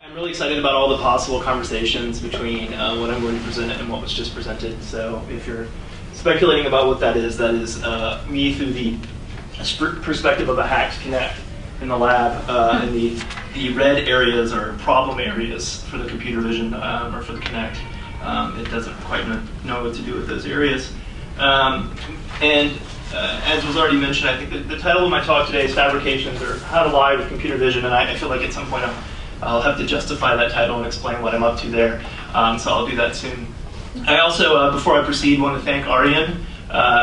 I'm really excited about all the possible conversations between what I'm going to present and what was just presented. So if you're speculating about what that is me through the perspective of a hacked Kinect in the lab. And the red areas are problem areas for the computer vision or for the Kinect. It doesn't quite know what to do with those areas. As was already mentioned, I think the title of my talk today is Fabrications, or How to Lie with Computer Vision, and I feel like at some point I'll have to justify that title and explain what I'm up to there, so I'll do that soon. I also, before I proceed, want to thank Arian,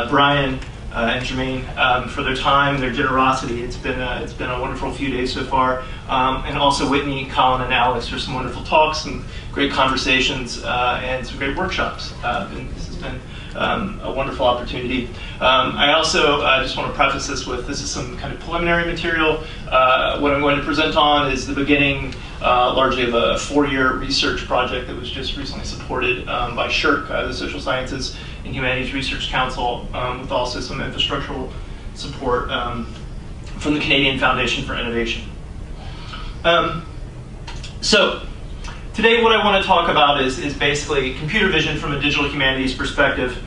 Brian, and Jermaine for their time, their generosity. It's been a wonderful few days so far, and also Whitney, Colin, and Alex for some wonderful talks, some great conversations, and some great workshops. This has been a wonderful opportunity. I also just want to preface this is some kind of preliminary material. What I'm going to present on is the beginning largely of a 4-year research project that was just recently supported by SSHRC, the Social Sciences and Humanities Research Council, with also some infrastructural support from the Canadian Foundation for Innovation. So today what I want to talk about is basically computer vision from a digital humanities perspective.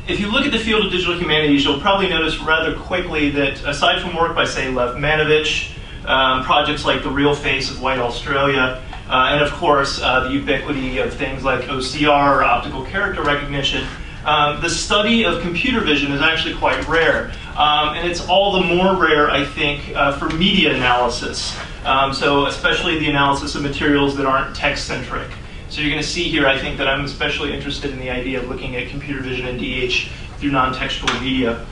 If you look at the field of digital humanities, you'll probably notice rather quickly that aside from work by, say, Manovich, projects like The Real Face of White Australia, and of course the ubiquity of things like OCR, or optical character recognition, the study of computer vision is actually quite rare. And it's all the more rare, I think, for media analysis. So especially the analysis of materials that aren't text-centric. So you're going to see here, I think, that I'm especially interested in the idea of looking at computer vision and DH through non-textual media.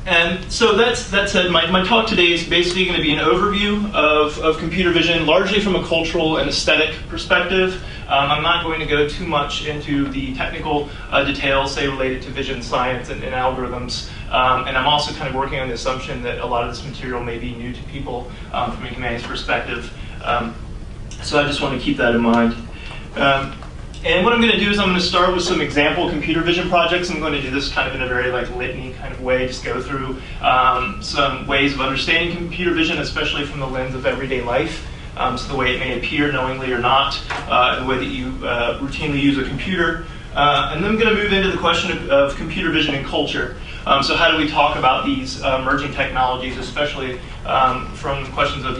And so that said, my talk today is basically going to be an overview of computer vision, largely from a cultural and aesthetic perspective. I'm not going to go too much into the technical details, say, related to vision science and algorithms. And I'm also kind of working on the assumption that a lot of this material may be new to people from a humanities perspective. So I just want to keep that in mind. And what I'm going to do is I'm going to start with some example computer vision projects. I'm going to do this kind of in a very litany kind of way, just go through some ways of understanding computer vision, especially from the lens of everyday life. So the way it may appear knowingly or not, the way that you routinely use a computer. And then I'm going to move into the question of computer vision and culture. So how do we talk about these emerging technologies, especially from questions of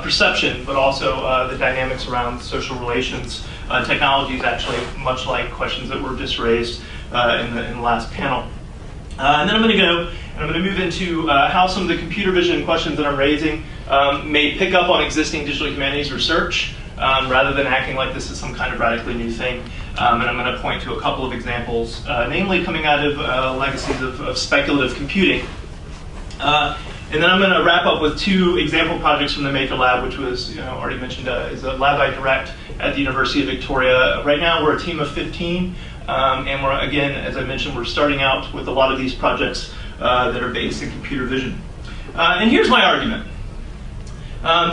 perception, but also the dynamics around social relations. Technologies actually much like questions that were just raised in the last panel. And then I'm going to go and I'm going to move into how some of the computer vision questions that I'm raising may pick up on existing digital humanities research rather than acting like this is some kind of radically new thing. And I'm going to point to a couple of examples, namely coming out of legacies of speculative computing. And then I'm going to wrap up with 2 example projects from the Maker Lab, which was already mentioned is a lab I direct at the University of Victoria. Right now we're a team of 15, and we're, again, as I mentioned, we're starting out with a lot of these projects that are based in computer vision. And here's my argument.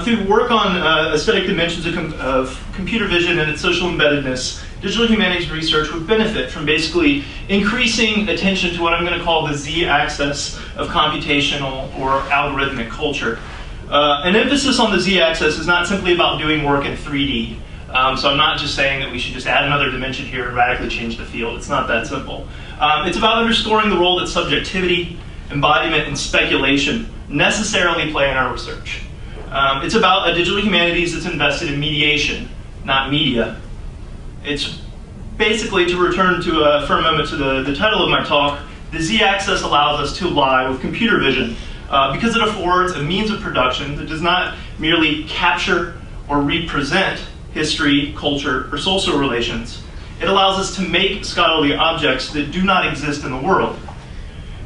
Through work on aesthetic dimensions of computer vision and its social embeddedness, digital humanities research would benefit from basically increasing attention to what I'm going to call the z-axis of computational or algorithmic culture. An emphasis on the z-axis is not simply about doing work in 3D. So I'm not just saying that we should just add another dimension here and radically change the field. It's not that simple. It's about underscoring the role that subjectivity, embodiment, and speculation necessarily play in our research. It's about a digital humanities that's invested in mediation, not media. It's basically, to return to for a moment to the title of my talk, the z-axis allows us to lie with computer vision because it affords a means of production that does not merely capture or represent history, culture, or social relations. It allows us to make scholarly objects that do not exist in the world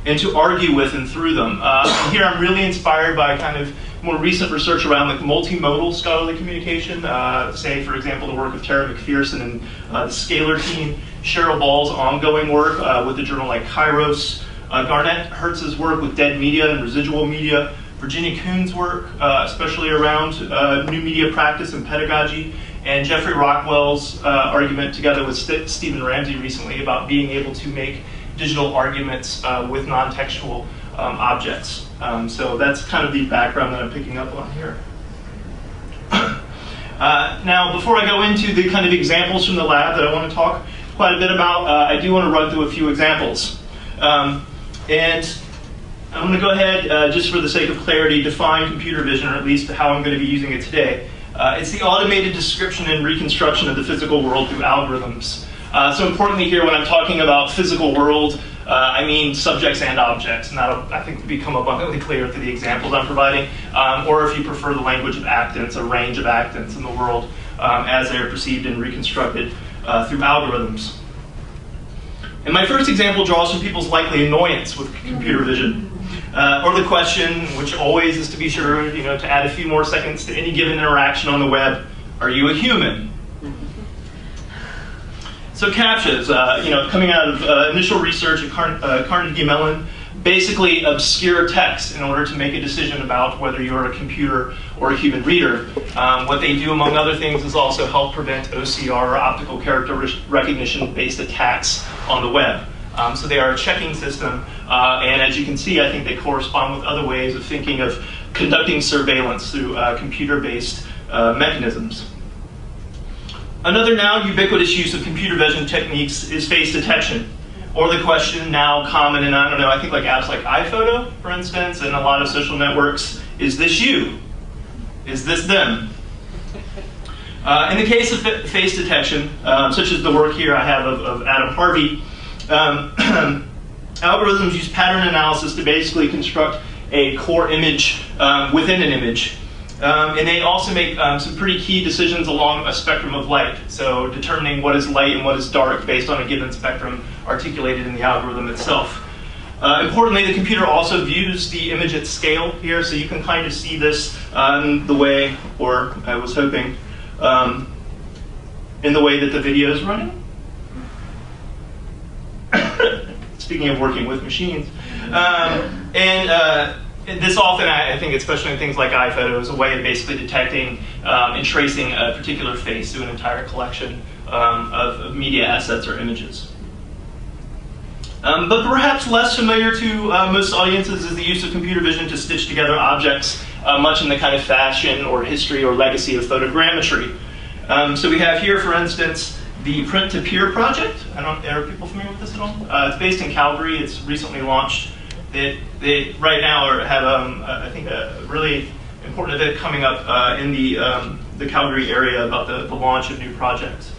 and to argue with and through them. And here I'm really inspired by kind of more recent research around multimodal scholarly communication. Say, for example, the work of Tara McPherson and the Scalar team, Cheryl Ball's ongoing work with a journal like Kairos, Garnett Hertz's work with dead media and residual media, Virginia Kuhn's work, especially around new media practice and pedagogy, and Jeffrey Rockwell's argument together with Stephen Ramsey recently about being able to make digital arguments with non-textual objects. So that's kind of the background that I'm picking up on here. Now, before I go into the kind of examples from the lab that I want to talk quite a bit about, I do want to run through a few examples. And I'm going to go ahead, just for the sake of clarity, define computer vision, or at least how I'm going to be using it today. It's the automated description and reconstruction of the physical world through algorithms. So importantly here, when I'm talking about physical world, I mean subjects and objects, and that'll, I think, become abundantly clear through the examples I'm providing, or if you prefer the language of actants, a range of actants in the world as they are perceived and reconstructed through algorithms. And my first example draws from people's likely annoyance with computer vision, or the question, which always is to be sure, to add a few more seconds to any given interaction on the web: are you a human? So CAPTCHAs, coming out of initial research at Carnegie Mellon, basically obscure text in order to make a decision about whether you're a computer or a human reader. What they do, among other things, is also help prevent OCR, or optical character recognition-based attacks on the web. So they are a checking system, and as you can see, I think they correspond with other ways of thinking of conducting surveillance through computer-based mechanisms. Another now ubiquitous use of computer vision techniques is face detection, or the question now common in, I think like apps like iPhoto, for instance, and a lot of social networks: is this you? Is this them? In the case of face detection, such as the work here I have of Adam Harvey, algorithms use pattern analysis to basically construct a core image within an image. And they also make some pretty key decisions along a spectrum of light, so determining what is light and what is dark based on a given spectrum articulated in the algorithm itself. Importantly, the computer also views the image at scale here, so you can kind of see this the way, or I was hoping, in the way that the video is running. Speaking of working with machines. This often, I think, especially in things like iPhoto, is a way of basically detecting and tracing a particular face through an entire collection of media assets or images. But perhaps less familiar to most audiences is the use of computer vision to stitch together objects, much in the kind of fashion or history or legacy of photogrammetry. So we have here, for instance, the Print-to-Peer project. Are people familiar with this at all? It's based in Calgary. It's recently launched. They right now have, I think, a really important event coming up in the Calgary area about the launch of new projects.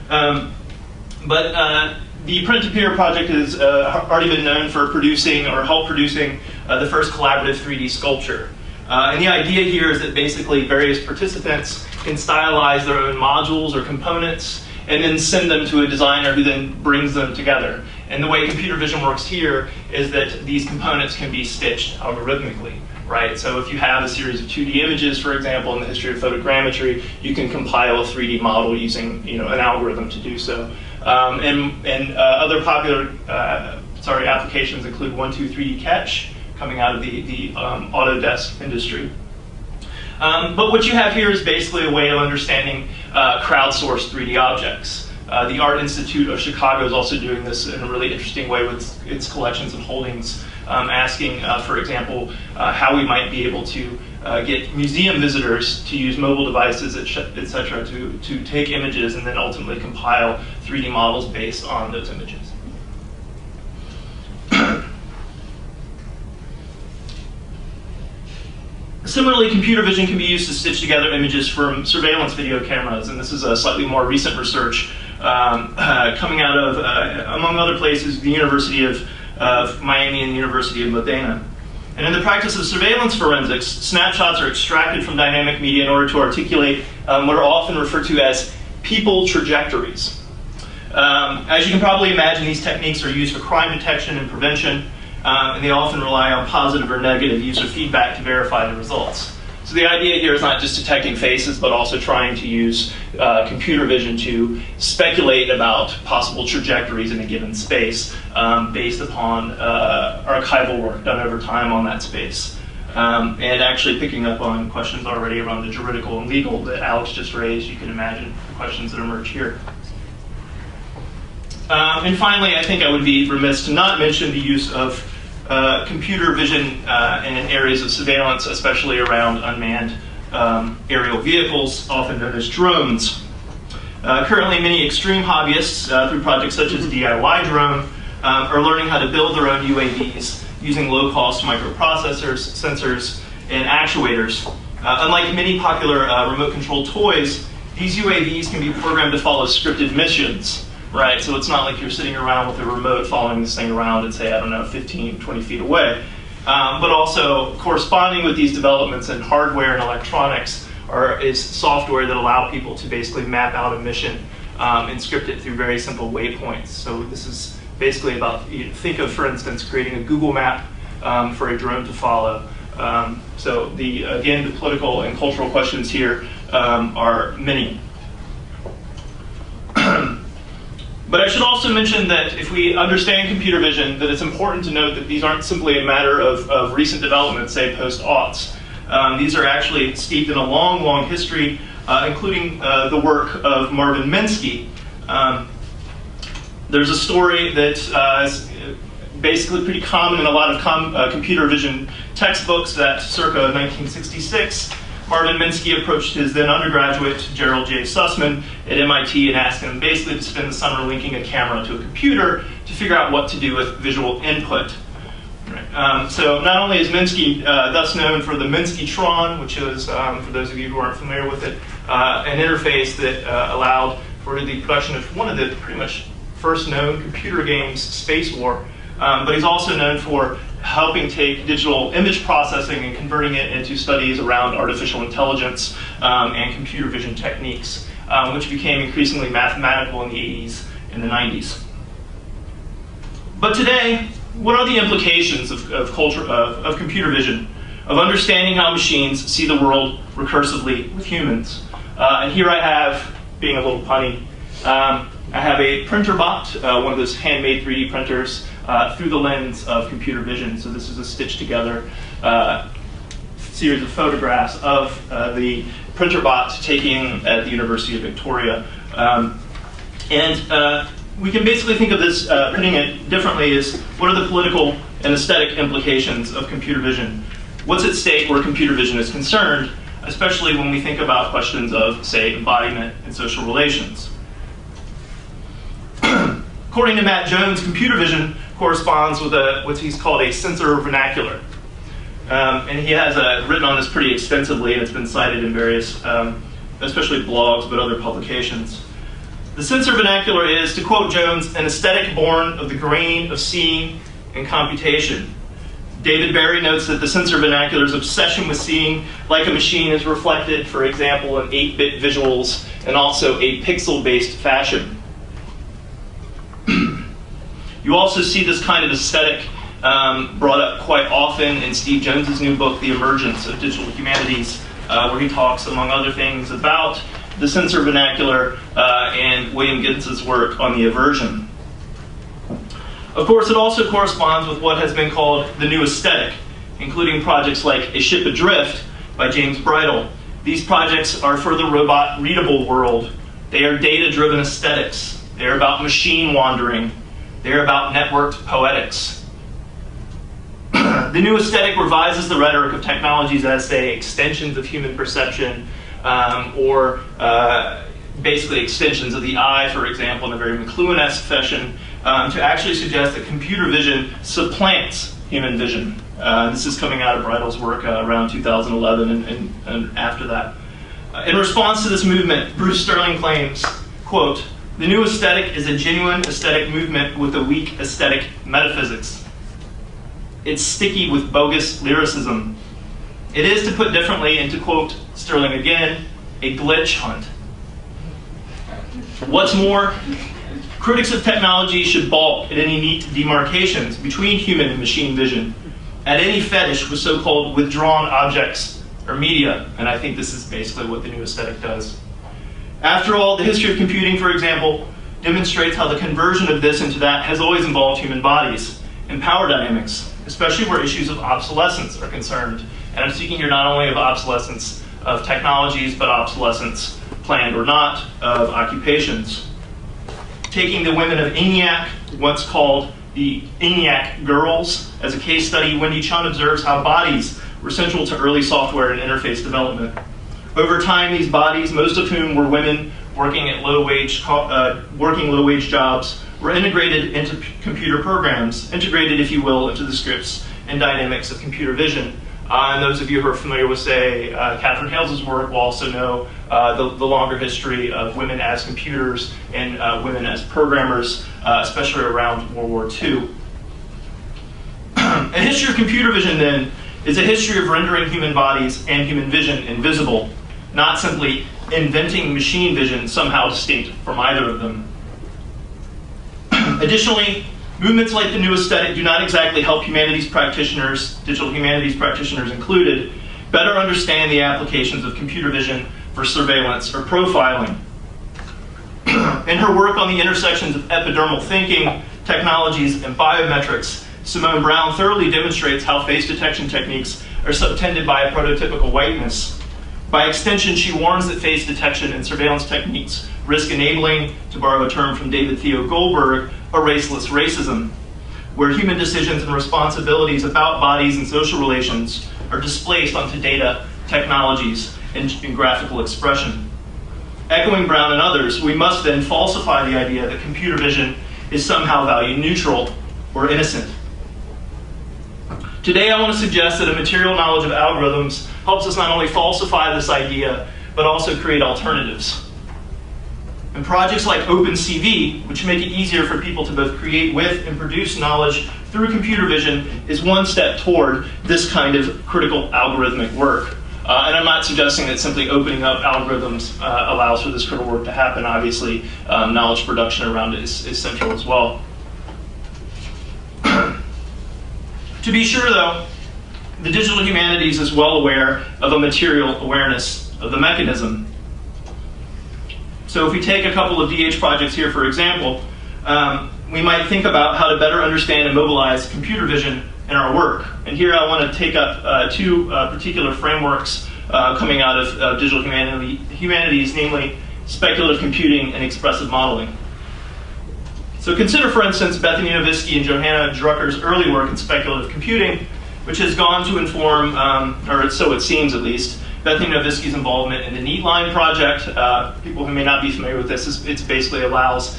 But the Print-to-Peer project has already been known for producing, or help producing, the first collaborative 3D sculpture. And the idea here is that basically various participants can stylize their own modules or components and then send them to a designer who then brings them together. And the way computer vision works here is that these components can be stitched algorithmically, right? So if you have a series of 2D images, for example, in the history of photogrammetry, you can compile a 3D model using an algorithm to do so. Other popular applications include 123D Catch, coming out of the Autodesk industry. But what you have here is basically a way of understanding crowdsourced 3D objects. The Art Institute of Chicago is also doing this in a really interesting way with its collections and holdings, asking, for example, how we might be able to get museum visitors to use mobile devices, etc., to take images and then ultimately compile 3D models based on those images. Similarly, computer vision can be used to stitch together images from surveillance video cameras, and this is a slightly more recent research coming out of, among other places, the University of Miami and the University of Modena. And in the practice of surveillance forensics, snapshots are extracted from dynamic media in order to articulate what are often referred to as people trajectories. As you can probably imagine, these techniques are used for crime detection and prevention, and they often rely on positive or negative user feedback to verify the results. So the idea here is not just detecting faces, but also trying to use computer vision to speculate about possible trajectories in a given space based upon archival work done over time on that space. And actually picking up on questions already around the juridical and legal that Alex just raised, you can imagine the questions that emerge here. And finally, I think I would be remiss to not mention the use of computer vision in areas of surveillance, especially around unmanned aerial vehicles, often known as drones. Currently, many extreme hobbyists, through projects such as DIY Drone, are learning how to build their own UAVs using low-cost microprocessors, sensors, and actuators. Unlike many popular remote-controlled toys, these UAVs can be programmed to follow scripted missions, right? So it's not like you're sitting around with a remote following this thing around and say, I don't know, 15, 20 feet away. But also, corresponding with these developments in hardware and electronics is software that allow people to basically map out a mission and script it through very simple waypoints. So this is basically about, think of, for instance, creating a Google map for a drone to follow. So again, the political and cultural questions here are many. But I should also mention that if we understand computer vision, that it's important to note that these aren't simply a matter of recent development, say post-aughts. These are actually steeped in a long, long history, including the work of Marvin Minsky. There's a story that is basically pretty common in a lot of computer vision textbooks that circa 1966, Marvin Minsky approached his then undergraduate, Gerald J. Sussman, at MIT and asked him basically to spend the summer linking a camera to a computer to figure out what to do with visual input. Right. So not only is Minsky thus known for the Minskytron, which is, for those of you who aren't familiar with it, an interface that allowed for the production of one of the pretty much first known computer games, Space War, but he's also known for helping take digital image processing and converting it into studies around artificial intelligence and computer vision techniques, which became increasingly mathematical in the 80s and the 90s. But today, what are the implications of computer vision, of understanding how machines see the world recursively with humans? And here I have, being a little punny, I have a printer bot, one of those handmade 3D printers, through the lens of computer vision. So this is a stitched together series of photographs of the printer bot taken at the University of Victoria. We can basically think of this, putting it differently, as what are the political and aesthetic implications of computer vision? What's at stake where computer vision is concerned, especially when we think about questions of, say, embodiment and social relations? According to Matt Jones, computer vision corresponds with what he's called a sensor vernacular. And he has written on this pretty extensively, and it's been cited in various, especially blogs, but other publications. The sensor vernacular is, to quote Jones, an aesthetic born of the grain of seeing and computation. David Barry notes that the sensor vernacular's obsession with seeing like a machine is reflected, for example, in 8-bit visuals and also a pixel-based fashion. You also see this kind of aesthetic brought up quite often in Steve Jones's new book, The Emergence of Digital Humanities, where he talks, among other things, about the sensor vernacular and William Gins's work on the aversion. Of course, it also corresponds with what has been called the new aesthetic, including projects like A Ship Adrift by James Bridle. These projects are for the robot-readable world. They are data-driven aesthetics. They're about machine wandering. They're about networked poetics. The new aesthetic revises the rhetoric of technologies as, say, extensions of human perception, or basically extensions of the eye, for example, in a very McLuhan-esque fashion, to actually suggest that computer vision supplants human vision. This is coming out of Bridle's work around 2011 and after that. In response to this movement, Bruce Sterling claims, quote, "The new aesthetic is a genuine aesthetic movement with a weak aesthetic metaphysics. It's sticky with bogus lyricism. It is, to put differently, and to quote Sterling again, a glitch hunt. What's more, critics of technology should balk at any neat demarcations between human and machine vision, at any fetish with so-called withdrawn objects or media," and I think this is basically what the new aesthetic does. After all, the history of computing, for example, demonstrates how the conversion of this into that has always involved human bodies and power dynamics, especially where issues of obsolescence are concerned. And I'm speaking here not only of obsolescence of technologies, but obsolescence, planned or not, of occupations. Taking the women of ENIAC, once called the ENIAC Girls. As a case study, Wendy Chun observes how bodies were central to early software and interface development. Over time, these bodies, most of whom were women working at low-wage jobs, were integrated into computer programs, integrated, if you will, into the scripts and dynamics of computer vision. And those of you who are familiar with, say, Catherine Hales' work will also know the longer history of women as computers and women as programmers, especially around World War II. A history of computer vision, then, is a history of rendering human bodies and human vision invisible, not simply inventing machine vision somehow distinct from either of them. Additionally, movements like the New Aesthetic do not exactly help humanities practitioners, digital humanities practitioners included, better understand the applications of computer vision for surveillance or profiling. In her work on the intersections of epidermal thinking, technologies, and biometrics, Simone Brown thoroughly demonstrates how face detection techniques are subtended by a prototypical whiteness. By extension, she warns that face detection and surveillance techniques risk enabling, to borrow a term from David Theo Goldberg, a raceless racism, where human decisions and responsibilities about bodies and social relations are displaced onto data, technologies, and graphical expression. Echoing Brown and others, we must then falsify the idea that computer vision is somehow value neutral or innocent. Today, I want to suggest that a material knowledge of algorithms helps us not only falsify this idea, but also create alternatives. And projects like OpenCV, which make it easier for people to both create with and produce knowledge through computer vision, is one step toward this kind of critical algorithmic work. And I'm not suggesting that simply opening up algorithms allows for this critical work to happen. Obviously, knowledge production around it is central as well. To be sure, though, the digital humanities is well aware of a material awareness of the mechanism. So if we take a couple of DH projects here, for example, we might think about how to better understand and mobilize computer vision in our work. And here I want to take up two particular frameworks coming out of digital humanities, namely speculative computing and expressive modeling. So consider, for instance, Bethany Nowviskie and Johanna Drucker's early work in speculative computing, which has gone to inform, or so it seems at least, Bethany Nowviskie's involvement in the NeatLine project. People who may not be familiar with this, it basically allows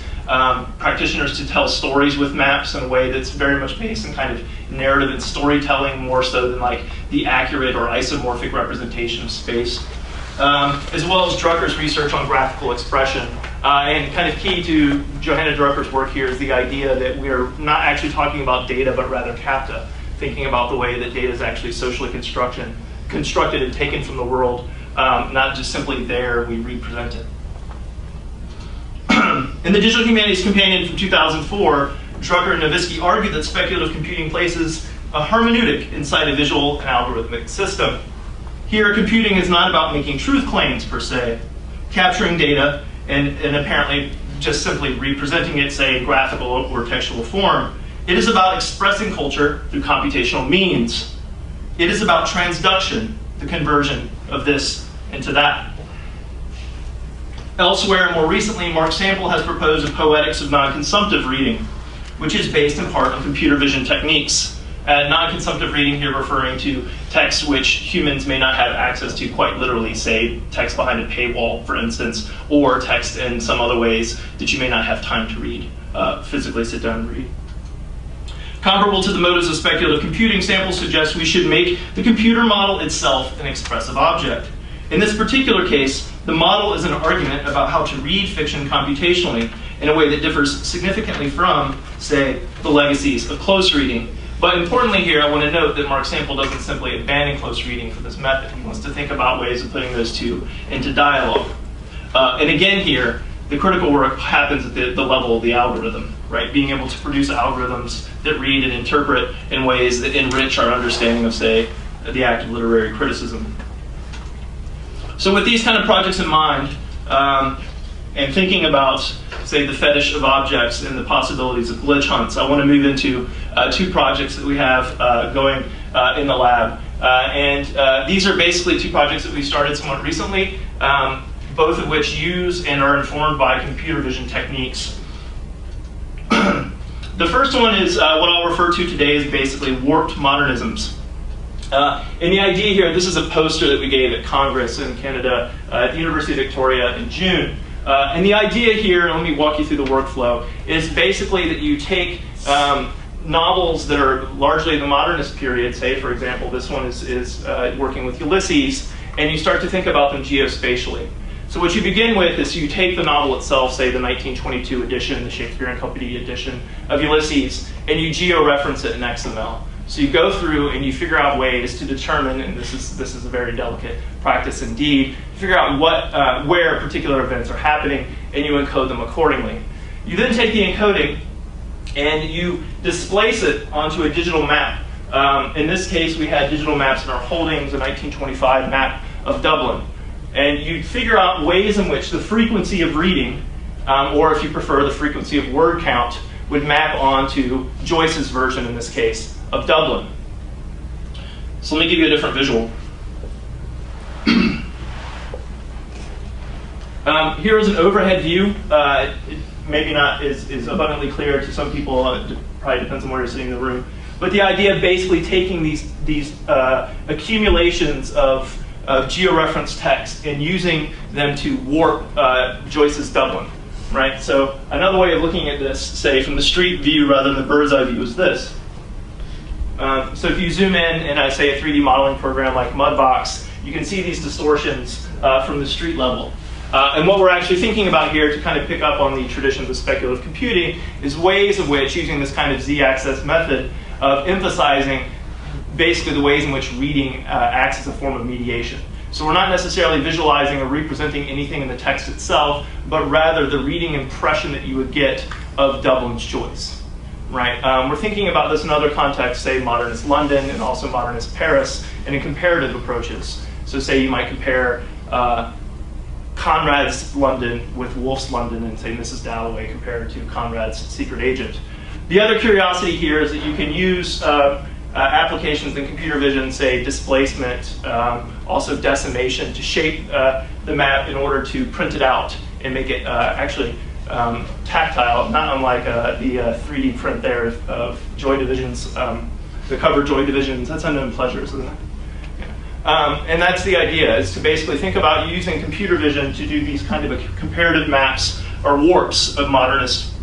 practitioners to tell stories with maps in a way that's very much based in kind of narrative and storytelling, more so than like the accurate or isomorphic representation of space. As well as Drucker's research on graphical expression. And kind of key to Johanna Drucker's work here is the idea that we're not actually talking about data, but rather capta, thinking about the way that data is actually socially constructed and taken from the world, not just simply there, we represent it. In the Digital Humanities Companion from 2004, Drucker and Nowviskie argued that speculative computing places a hermeneutic inside a visual and algorithmic system. Here, computing is not about making truth claims, per se, capturing data and apparently just simply representing it, say, in graphical or textual form. It is about expressing culture through computational means. It is about transduction, the conversion of this into that. Elsewhere, and more recently, Mark Sample has proposed a poetics of non-consumptive reading, which is based in part on computer vision techniques. Non-consumptive reading here referring to text which humans may not have access to quite literally, say text behind a paywall, for instance, or text in some other ways that you may not have time to read, physically sit down and read. Comparable to the motives of speculative computing, Sample suggests we should make the computer model itself an expressive object. In this particular case, the model is an argument about how to read fiction computationally in a way that differs significantly from, say, the legacies of close reading. But importantly here, I want to note that Mark Sample doesn't simply abandon close reading for this method. He wants to think about ways of putting those two into dialogue. And again here, the critical work happens at the level of the algorithm, right? Being able to produce algorithms that read and interpret in ways that enrich our understanding of, say, the act of literary criticism. So with these kind of projects in mind, and thinking about, say, the fetish of objects and the possibilities of glitch hunts, I want to move into two projects that we have going in the lab. These are basically two projects that we started somewhat recently, both of which use and are informed by computer vision techniques. The first one is what I'll refer to today as basically warped modernisms. And the idea here, this is a poster that we gave at Congress in Canada at the University of Victoria in June. And the idea here, let me walk you through the workflow, is basically that you take novels that are largely the modernist period, say for example this one is working with Ulysses, and you start to think about them geospatially. So what you begin with is you take the novel itself, say the 1922 edition, the Shakespeare and Company edition of Ulysses, and you geo-reference it in XML. So you go through and you figure out ways to determine, and this is a very delicate practice indeed, figure out where particular events are happening, and you encode them accordingly. You then take the encoding and you displace it onto a digital map. In this case, we had digital maps in our holdings, a 1925 map of Dublin. And you figure out ways in which the frequency of reading, or if you prefer, the frequency of word count, would map onto Joyce's version, in this case, of Dublin. So let me give you a different visual. Here is an overhead view. It maybe not is abundantly clear to some people. It probably depends on where you're sitting in the room. But the idea of basically taking these accumulations of georeferenced text and using them to warp Joyce's Dublin, right? So another way of looking at this, say from the street view rather than the bird's eye view, is this. So if you zoom in and I say a 3D modeling program like Mudbox, you can see these distortions from the street level. And what we're actually thinking about here, to kind of pick up on the traditions of speculative computing, is ways of which, using this kind of z-axis method of emphasizing basically the ways in which reading acts as a form of mediation. So we're not necessarily visualizing or representing anything in the text itself, but rather the reading impression that you would get of Dublin's Joyce, right? We're thinking about this in other contexts, say modernist London and also modernist Paris, and in comparative approaches. So say you might compare Conrad's London with Wolfe's London and say Mrs. Dalloway compared to Conrad's Secret Agent. The other curiosity here is that you can use applications in computer vision, say displacement, also decimation, to shape the map in order to print it out and make it actually tactile, not unlike the 3D print there of Joy Division's, the cover Joy Division's, that's Unknown Pleasures, isn't it? Yeah. And that's the idea, is to basically think about using computer vision to do these kind of comparative maps or warps of modernist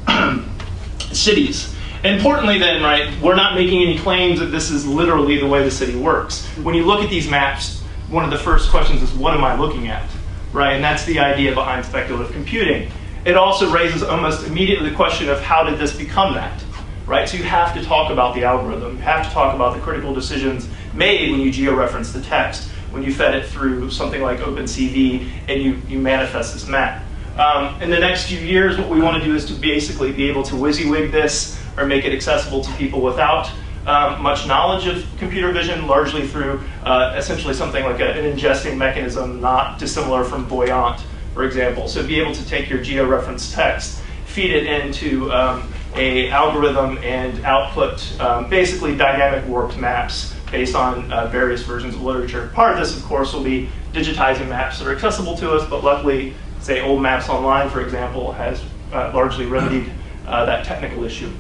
cities. Importantly then, right, we're not making any claims that this is literally the way the city works. When you look at these maps, one of the first questions is, what am I looking at? Right, and that's the idea behind speculative computing. It also raises almost immediately the question of how did this become that? Right, so you have to talk about the algorithm. You have to talk about the critical decisions made when you georeference the text, when you fed it through something like OpenCV and you manifest this map. In the next few years, what we want to do is to basically be able to WYSIWYG this or make it accessible to people without much knowledge of computer vision, largely through essentially something like an ingesting mechanism not dissimilar from Voyant, for example. So be able to take your georeferenced text, feed it into a algorithm and output basically dynamic warped maps based on various versions of literature. Part of this, of course, will be digitizing maps that are accessible to us, but luckily, say Old Maps Online, for example, has largely remedied that technical issue.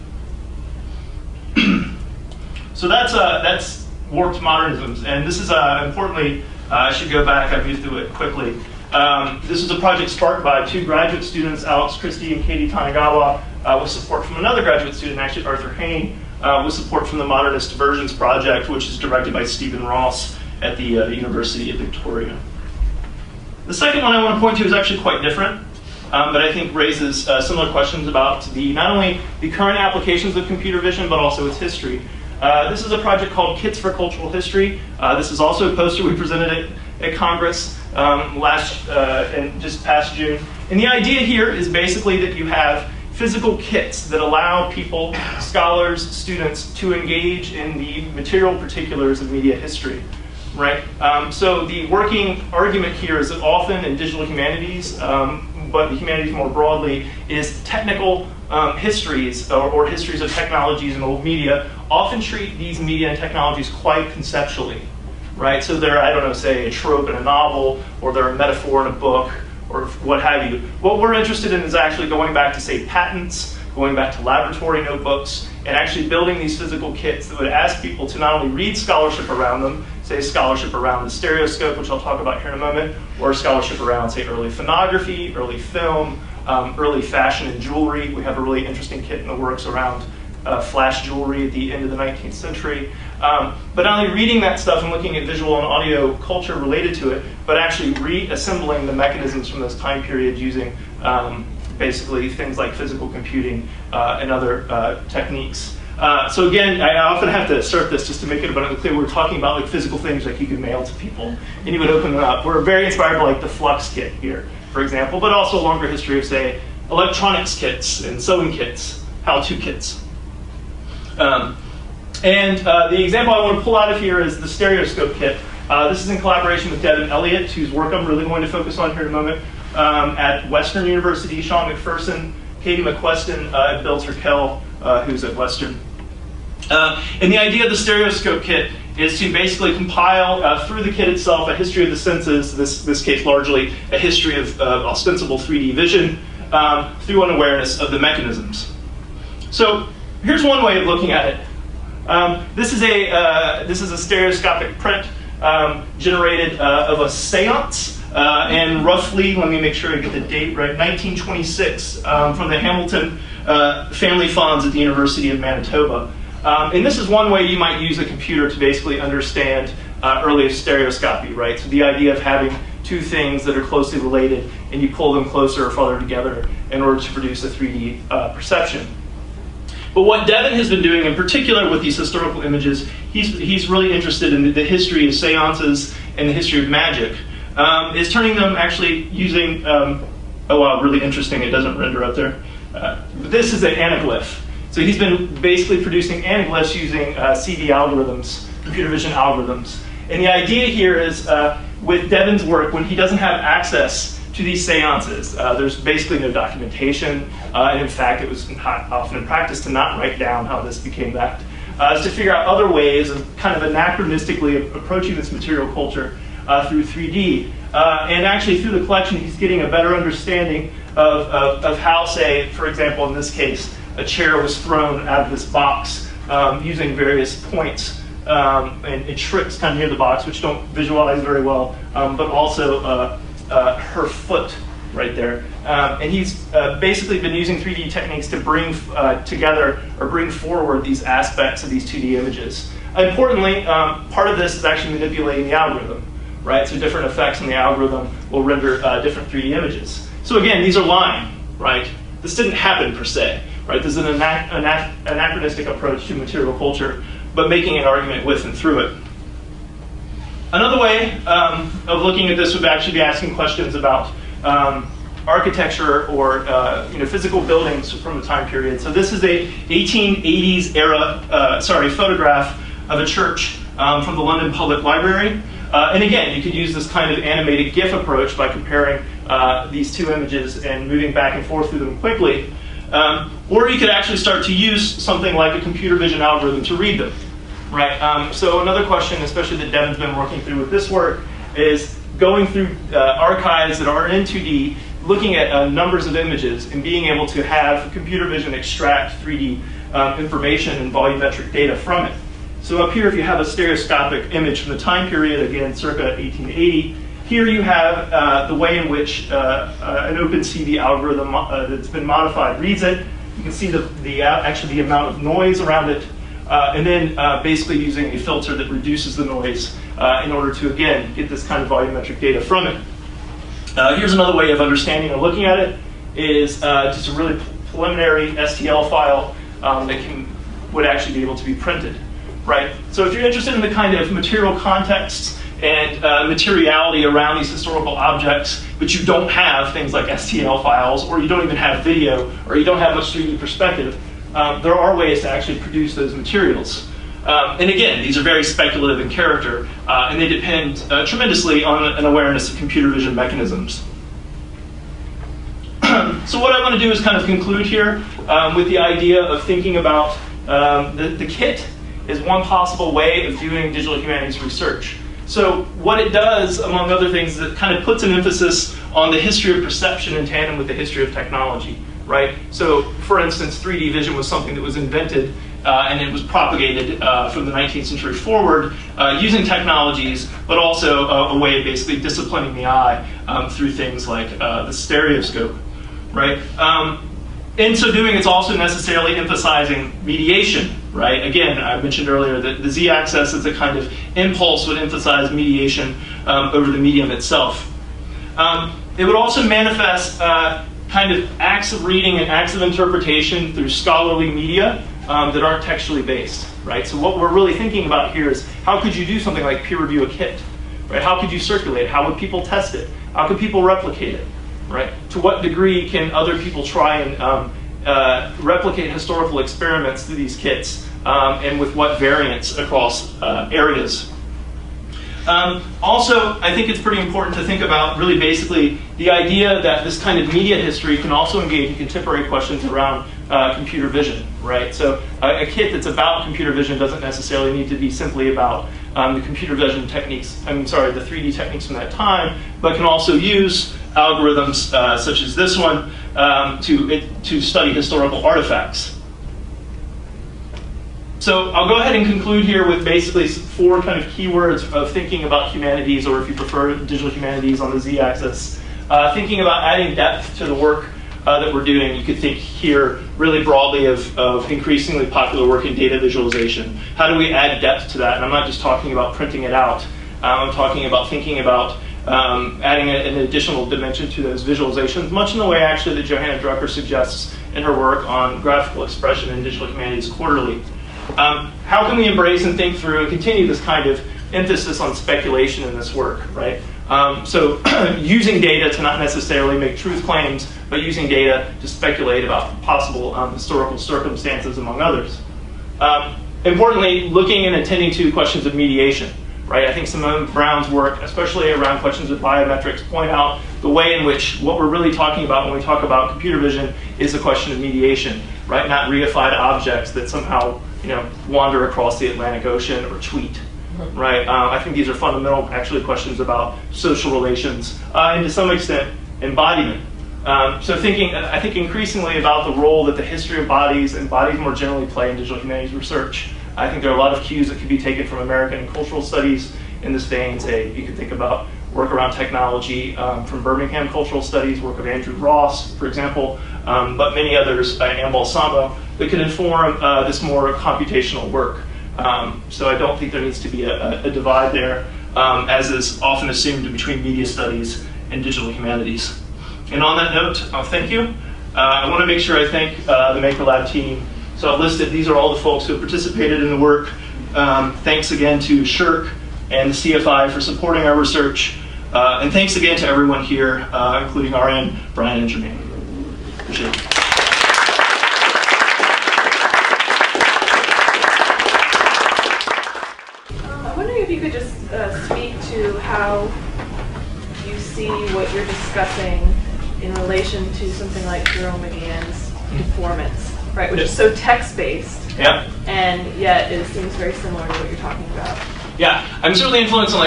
So that's warped modernisms, and this is importantly, I should go back, I've used through it quickly. This is a project sparked by two graduate students, Alex Christie and Katie Tanagawa, with support from another graduate student, actually Arthur Hain, with support from the Modernist Versions Project, which is directed by Stephen Ross at the University of Victoria. The second one I want to point to is actually quite different, but I think raises similar questions about not only the current applications of computer vision, but also its history. This is a project called Kits for Cultural History. This is also a poster we presented at Congress just past June. And the idea here is basically that you have physical kits that allow people, scholars, students, to engage in the material particulars of media history. Right? So the working argument here is that often in digital humanities, but the humanities more broadly, is technical histories or histories of technologies and old media often treat these media and technologies quite conceptually. Right? So they're, I don't know, say a trope in a novel, or they're a metaphor in a book, or what have you. What we're interested in is actually going back to, say, patents, going back to laboratory notebooks, and actually building these physical kits that would ask people to not only read scholarship around them, say scholarship around the stereoscope, which I'll talk about here in a moment, or scholarship around, say, early phonography, early film, early fashion and jewelry. We have a really interesting kit in the works around flash jewelry at the end of the 19th century. But not only reading that stuff and looking at visual and audio culture related to it, but actually reassembling the mechanisms from this time period using basically things like physical computing and other techniques. So again, I often have to assert this just to make it abundantly clear. We're talking about like physical things like you could mail to people and you would open them up. We're very inspired by like the flux kit here, for example, but also a longer history of, say, electronics kits and sewing kits, how-to kits. The example I want to pull out of here is the Stereoscope Kit. This is in collaboration with Devin Elliott, whose work I'm really going to focus on here in a moment, at Western University, Sean McPherson, Katie McQueston at Bill Turkel, who's at Western. And the idea of the Stereoscope Kit is to basically compile through the kit itself a history of the senses, this case largely a history of ostensible 3D vision, through an awareness of the mechanisms. So here's one way of looking at it. This is a stereoscopic print generated of a seance, and roughly, let me make sure I get the date right, 1926, from the Hamilton Family Funds at the University of Manitoba. And this is one way you might use a computer to basically understand early stereoscopy, right? So the idea of having two things that are closely related and you pull them closer or farther together in order to produce a 3D perception. But what Devin has been doing in particular with these historical images, he's really interested in the history of seances and the history of magic, is turning them actually using, oh wow, really interesting, it doesn't render up there. This is an anaglyph. So he's been basically producing anaglyphs using CD algorithms, computer vision algorithms. And the idea here is with Devin's work, when he doesn't have access to these seances, there's basically no documentation, and in fact it was not often in practice to not write down how this became that, is to figure out other ways of kind of anachronistically approaching this material culture through 3D. And actually through the collection he's getting a better understanding of how, say, for example in this case, a chair was thrown out of this box using various points and tricks kind of near the box, which don't visualize very well, but also her foot right there. And he's basically been using 3D techniques to bring together or bring forward these aspects of these 2D images. Importantly, part of this is actually manipulating the algorithm, right? So different effects in the algorithm will render different 3D images. So again, these are line, right? This didn't happen per se, right? This is an anachronistic approach to material culture, but making an argument with and through it. Another way of looking at this would actually be asking questions about architecture or physical buildings from the time period. So this is a 1880s era, photograph of a church from the London Public Library. And again, you could use this kind of animated GIF approach by comparing these two images and moving back and forth through them quickly. Or you could actually start to use something like a computer vision algorithm to read them. Right. So another question, especially that Devin's been working through with this work, is going through archives that are in 2D, looking at numbers of images, and being able to have computer vision extract 3D information and volumetric data from it. So up here, if you have a stereoscopic image from the time period, again, circa 1880, here you have the way in which an OpenCV algorithm that's been modified reads it. You can see actually the amount of noise around it. And then basically using a filter that reduces the noise in order to, again, get this kind of volumetric data from it. Here's another way of understanding or looking at it, is just a really preliminary STL file that would actually be able to be printed, right? So if you're interested in the kind of material context and materiality around these historical objects, but you don't have things like STL files, or you don't even have video, or you don't have much 3D perspective, there are ways to actually produce those materials. And again, these are very speculative in character, and they depend tremendously on an awareness of computer vision mechanisms. So what I want to do is kind of conclude here with the idea of thinking about the kit is one possible way of doing digital humanities research. So what it does, among other things, is it kind of puts an emphasis on the history of perception in tandem with the history of technology. right? So, for instance, 3D vision was something that was invented and it was propagated from the 19th century forward using technologies, but also a way of basically disciplining the eye through things like the stereoscope, right? In so doing, it's also necessarily emphasizing mediation, right? Again, I mentioned earlier that the z-axis as a kind of impulse would emphasize mediation over the medium itself. It would also manifest kind of acts of reading and acts of interpretation through scholarly media that aren't textually based, right? So what we're really thinking about here is how could you do something like peer review a kit, right? How could you circulate it? How would people test it? How could people replicate it, right? To what degree can other people try and replicate historical experiments through these kits, and with what variance across areas? Also, I think it's pretty important to think about really basically the idea that this kind of media history can also engage in contemporary questions around computer vision, right? So a kit that's about computer vision doesn't necessarily need to be simply about the computer vision techniques, the 3D techniques from that time, but can also use algorithms such as this one to study historical artifacts. So I'll go ahead and conclude here with basically 4 kind of keywords of thinking about humanities, or if you prefer digital humanities on the z-axis. Thinking about adding depth to the work that we're doing. You could think here really broadly of increasingly popular work in data visualization. How do we add depth to that? And I'm not just talking about printing it out. I'm talking about thinking about adding an additional dimension to those visualizations, much in the way actually that Johanna Drucker suggests in her work on graphical expression in Digital Humanities Quarterly. How can we embrace and think through and continue this kind of emphasis on speculation in this work, right? So using data to not necessarily make truth claims, but using data to speculate about possible historical circumstances, among others. Importantly, looking and attending to questions of mediation, right? I think Simone Brown's work, especially around questions of biometrics, point out the way in which what we're really talking about when we talk about computer vision is a question of mediation, right? Not reified objects that somehow wander across the Atlantic Ocean or tweet, right? I think these are fundamental, actually, questions about social relations and to some extent embodiment. So I think increasingly about the role that the history of bodies and bodies more generally play in digital humanities research. I think there are a lot of cues that could be taken from American and cultural studies in this vein. You could think about work around technology from Birmingham Cultural Studies, work of Andrew Ross, for example, but many others, and Balsamo, that could inform this more computational work. So I don't think there needs to be a divide there, as is often assumed between media studies and digital humanities. And on that note, thank you. I want to make sure I thank the Maker Lab team. So I've listed, these are all the folks who have participated in the work. Thanks again to Shirk and the CFI for supporting our research. And thanks again to everyone here, including RN, Brian, and Jermaine. Appreciate it. I'm wondering if you could just speak to how you see what you're discussing in relation to something like Jerome McGann's Deformance, right, which is so text-based, yeah, and yet it seems very similar to what you're talking about. Yeah, I'm certainly influenced on,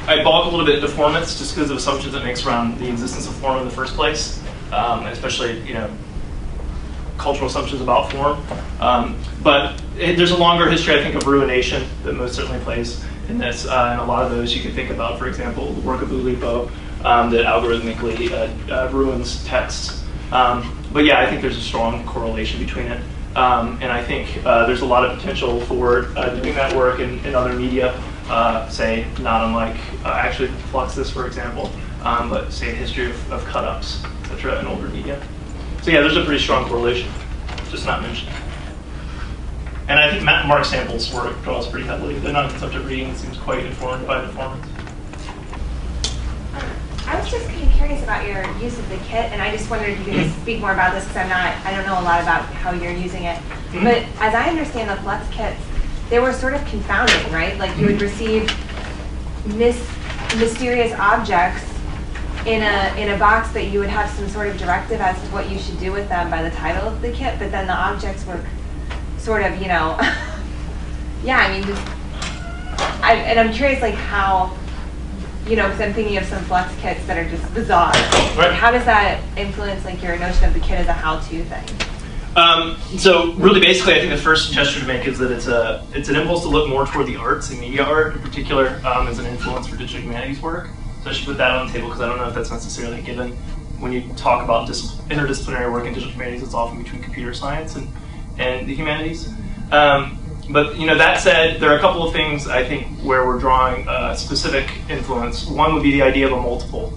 I balk a little bit at deformance just because of assumptions it makes around the existence of form in the first place, especially, cultural assumptions about form. But there's a longer history, I think, of ruination that most certainly plays in this, and a lot of those you can think about, for example, the work of Oulipo that algorithmically ruins texts. But yeah, I think there's a strong correlation between it. And I think there's a lot of potential for doing that work in other media, say, not unlike actually Fluxus, for example, but say a history of cut-ups, etc., in older media. So yeah, there's a pretty strong correlation, just not mentioned. And I think Mark Sample's work draws pretty heavily. The non-conceptive reading seems quite informed by deformance. I was just kind of curious about your use of the kit, and I just wondered if you could just speak more about this, because I don't know a lot about how you're using it. Mm-hmm. But as I understand the Flux kits, they were sort of confounding, right? Like you would receive mysterious objects in a box, but you would have some sort of directive as to what you should do with them by the title of the kit, but then the objects were sort of, yeah, I mean, and I'm curious, like, how you know, because I'm thinking of some flux kits that are just bizarre. Right. How does that influence like your notion of the kit as a how-to thing? So really, basically, I think the first suggestion to make is that it's an impulse to look more toward the arts and media art in particular as an influence for digital humanities work. So I should put that on the table because I don't know if that's necessarily a given. When you talk about interdisciplinary work in digital humanities, it's often between computer science and the humanities. But you know, that said, there are a couple of things I think where we're drawing specific influence. One would be the idea of a multiple,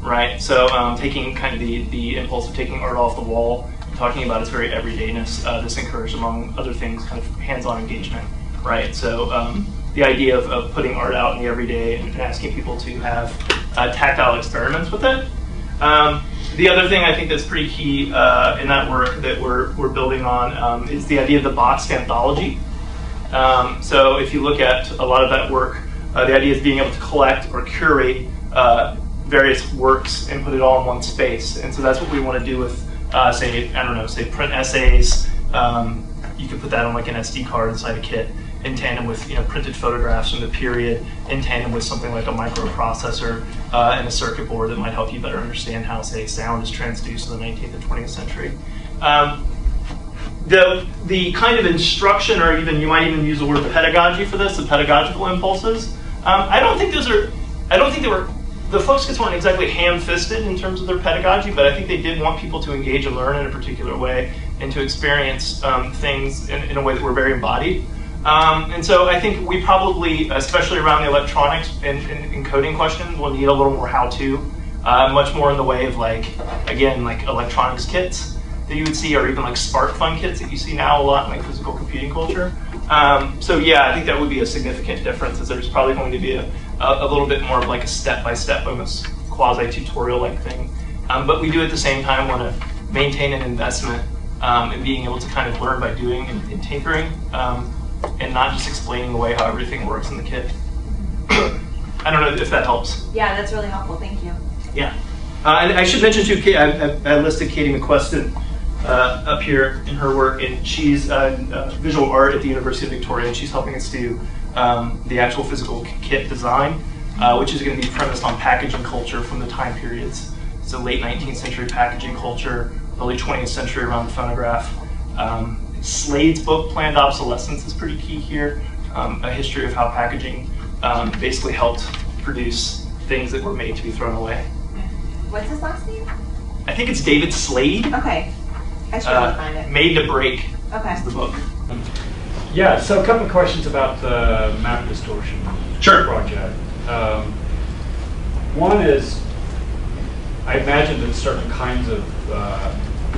right? So taking kind of the impulse of taking art off the wall, talking about its very everydayness. This encouraged, among other things, kind of hands-on engagement, right? So the idea of putting art out in the everyday and asking people to have tactile experiments with it. The other thing I think that's pretty key in that work that we're building on is the idea of the boxed anthology. So if you look at a lot of that work, the idea is being able to collect or curate various works and put it all in one space. And so that's what we want to do with, say print essays. You could put that on like an SD card inside a kit in tandem with printed photographs from the period, in tandem with something like a microprocessor and a circuit board that might help you better understand how, say, sound is transduced in the 19th and 20th century. The kind of instruction, or even you might even use the word pedagogy for this, the pedagogical impulses. I don't think the flux kits weren't exactly ham-fisted in terms of their pedagogy, but I think they did want people to engage and learn in a particular way and to experience things in a way that were very embodied. And so I think we probably, especially around the electronics and encoding questions, will need a little more how-to, much more in the way of like electronics kits that you would see, or even like spark fun kits that you see now a lot in like physical computing culture. So yeah, I think that would be a significant difference, as there's probably going to be a little bit more of like a step-by-step, almost quasi-tutorial-like thing. But we do at the same time want to maintain an investment in being able to kind of learn by doing and tinkering, and not just explaining away how everything works in the kit. I don't know if that helps. Yeah, that's really helpful. Thank you. Yeah. And I should mention too, I listed Katie McQuestion up here in her work, and she's visual art at the University of Victoria, and she's helping us do the actual physical kit design, which is going to be premised on packaging culture from the time periods. So late 19th century packaging culture, early 20th century around the phonograph. Slade's book, Planned Obsolescence, is pretty key here. A history of how packaging basically helped produce things that were made to be thrown away. What's his last name? I think it's David Slade. Okay. I should really find it. Made to Break is the book. Yeah, so a couple of questions about the map distortion project. One is, I imagine that certain kinds of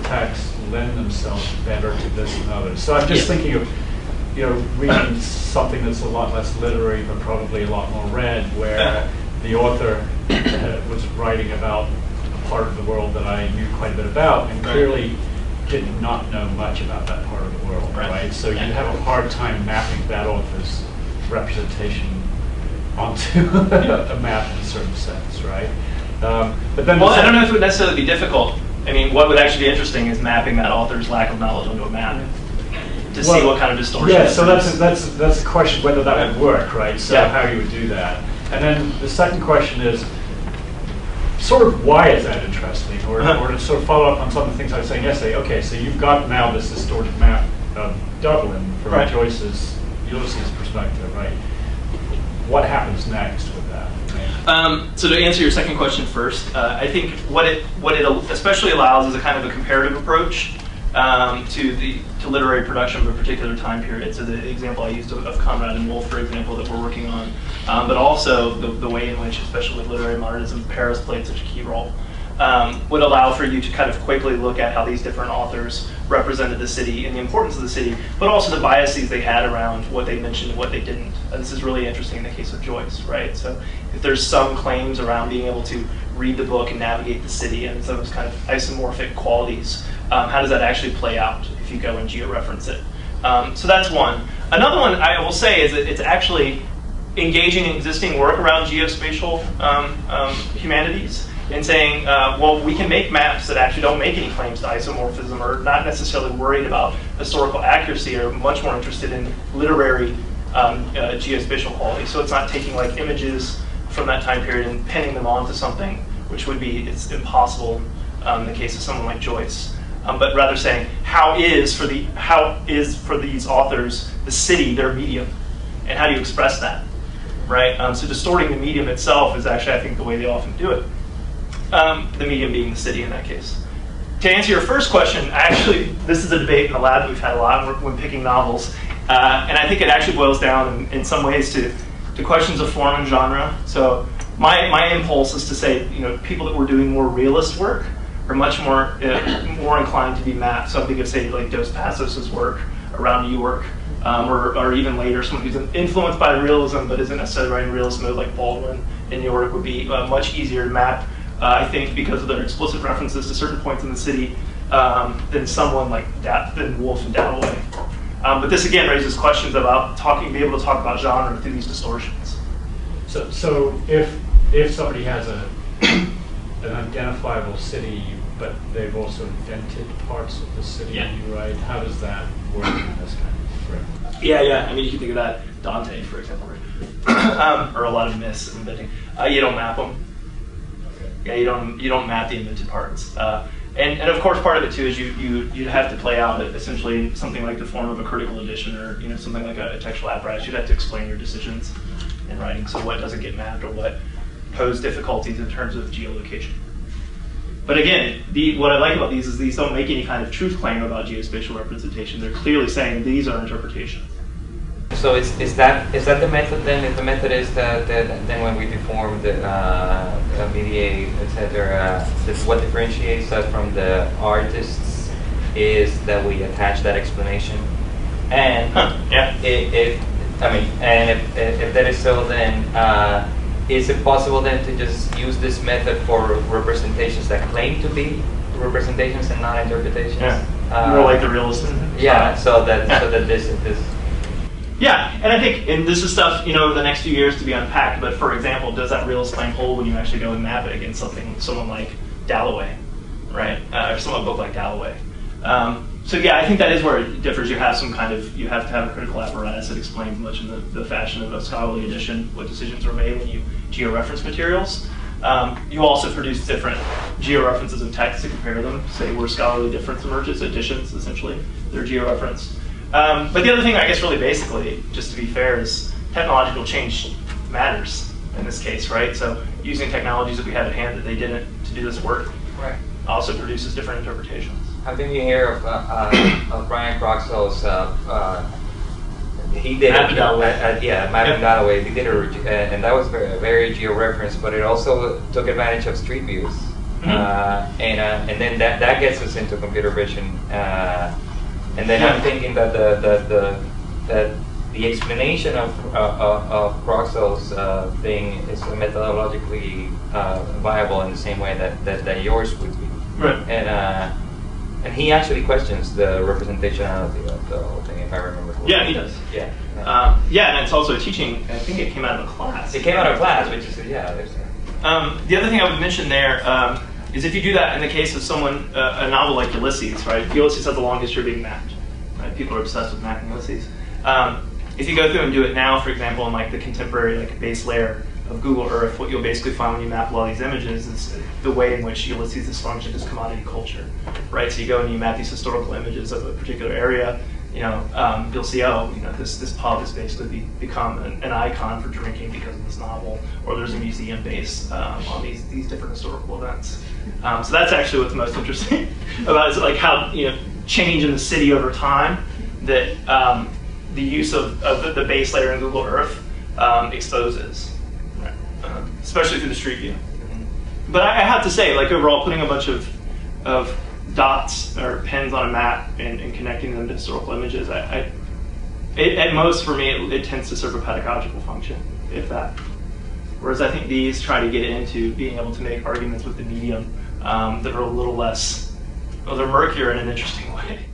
text lend themselves better to this than others. So I'm just thinking of, reading something that's a lot less literary, but probably a lot more read, where the author was writing about a part of the world that I knew quite a bit about, and clearly did not know much about that part of the world, right? So you have a hard time mapping that author's representation onto a map in a certain sense, right? But then, I don't know if it would necessarily be difficult. I mean, what would actually be interesting is mapping that author's lack of knowledge onto a map to see what kind of distortion. Yeah, so that's a question whether that would work, right? So how you would do that. And then the second question is, sort of why is that interesting? Or to sort of follow up on some of the things I was saying yesterday. Okay, so you've got now this distorted map of Dublin from Joyce's, Ulysses' perspective, right? What happens next with that? So to answer your second question first, I think what it especially allows is a kind of a comparative approach to literary production of a particular time period. So the example I used of Conrad and Wolf, for example, that we're working on, but also the way in which, especially with literary modernism, Paris played such a key role, would allow for you to kind of quickly look at how these different authors represented the city and the importance of the city, but also the biases they had around what they mentioned and what they didn't. This is really interesting in the case of Joyce, right? So if there's some claims around being able to read the book and navigate the city and those kind of isomorphic qualities, how does that actually play out if you go and georeference it? So that's one. Another one I will say is that it's actually engaging in existing work around geospatial humanities and saying, well, we can make maps that actually don't make any claims to isomorphism, or not necessarily worried about historical accuracy, or much more interested in literary geospatial quality. So it's not taking like images from that time period and pinning them onto something, which would be it's impossible in the case of someone like Joyce. But rather saying how is for these authors the city their medium, and how do you express that, right? So distorting the medium itself is actually, I think, the way they often do it. The medium being the city in that case. To answer your first question, actually, this is a debate in the lab that we've had a lot when picking novels, and I think it actually boils down in some ways to questions of form and genre. So my impulse is to say, people that were doing more realist work are much more inclined to be mapped. So I'm thinking of, say, like Dos Passos' work around Newark, or even later, someone who's influenced by realism but isn't necessarily writing realist mode, like Baldwin in Newark, would be much easier to map, I think, because of their explicit references to certain points in the city than someone like than Wolfe and Dalloway. But this again raises questions about being able to talk about genre through these distortions. So if somebody has an identifiable city, but they've also invented parts of the city, right? How does that work in this kind of framework? Yeah. I mean, you can think of that Dante, for example, right? Or a lot of myths inventing. You don't map them. Yeah, you don't map the invented parts. And of course, part of it too is you'd have to play out essentially something like the form of a critical edition, or something like a textual apparatus. You'd have to explain your decisions in writing. So what doesn't get mapped, or what pose difficulties in terms of geolocation. But again, what I like about these is these don't make any kind of truth claim about geospatial representation. They're clearly saying these are interpretations. So is that the method then? If the method is that then when we deform the mediate, etc., what differentiates us from the artists is that we attach that explanation. And if that is so, then is it possible then to just use this method for representations that claim to be representations and not interpretations? Yeah, more like the realism. Yeah, so that this. Yeah, and I think, and this is stuff, over the next few years to be unpacked, but for example, does that realist claim hold when you actually go and map it against someone like Dalloway, right? Or a book like Dalloway. So yeah, I think that is where it differs. You have to have a critical apparatus that explains much in the fashion of a scholarly edition what decisions were made when you georeference materials. You also produce different georeferences of text to compare them, say where scholarly difference emerges, editions, essentially, they're georeferenced. But the other thing, I guess, really basically, just to be fair, is technological change matters in this case, right? So using technologies that we have at hand that they didn't to do this work also produces different interpretations. I think you hear of Brian Croxall's, he did Mapping Dalloway. He did and that was very georeferenced, but it also took advantage of street views. And then that gets us into computer vision. And then I'm thinking that the explanation of Croxall's thing is methodologically viable in the same way that yours would be. Right. And he actually questions the representationality of the whole thing, if I remember correctly. Yeah, he does. Yeah, and it's also a teaching. I think it came out of a class. It came out of class, which is the other thing I would mention there is if you do that in the case of a novel like Ulysses, right? Ulysses has a long history of being mapped. Right? People are obsessed with mapping Ulysses. If you go through and do it now, for example, in like the contemporary base layer of Google Earth, what you'll basically find when you map a lot of these images is the way in which Ulysses has functioned as commodity culture, right? So you go and you map these historical images of a particular area. You'll see, this pub has basically become an icon for drinking because of this novel, or there's a museum based on these different historical events. So that's actually what's most interesting about it, is like how change in the city over time that the use of the base layer in Google Earth exposes, right? Especially through the street view. But I have to say, overall, putting a bunch of dots or pins on a map and connecting them to historical images, at most for me, it tends to serve a pedagogical function, if that. Whereas I think these try to get into being able to make arguments with the medium that are a little less, they're murkier in an interesting way.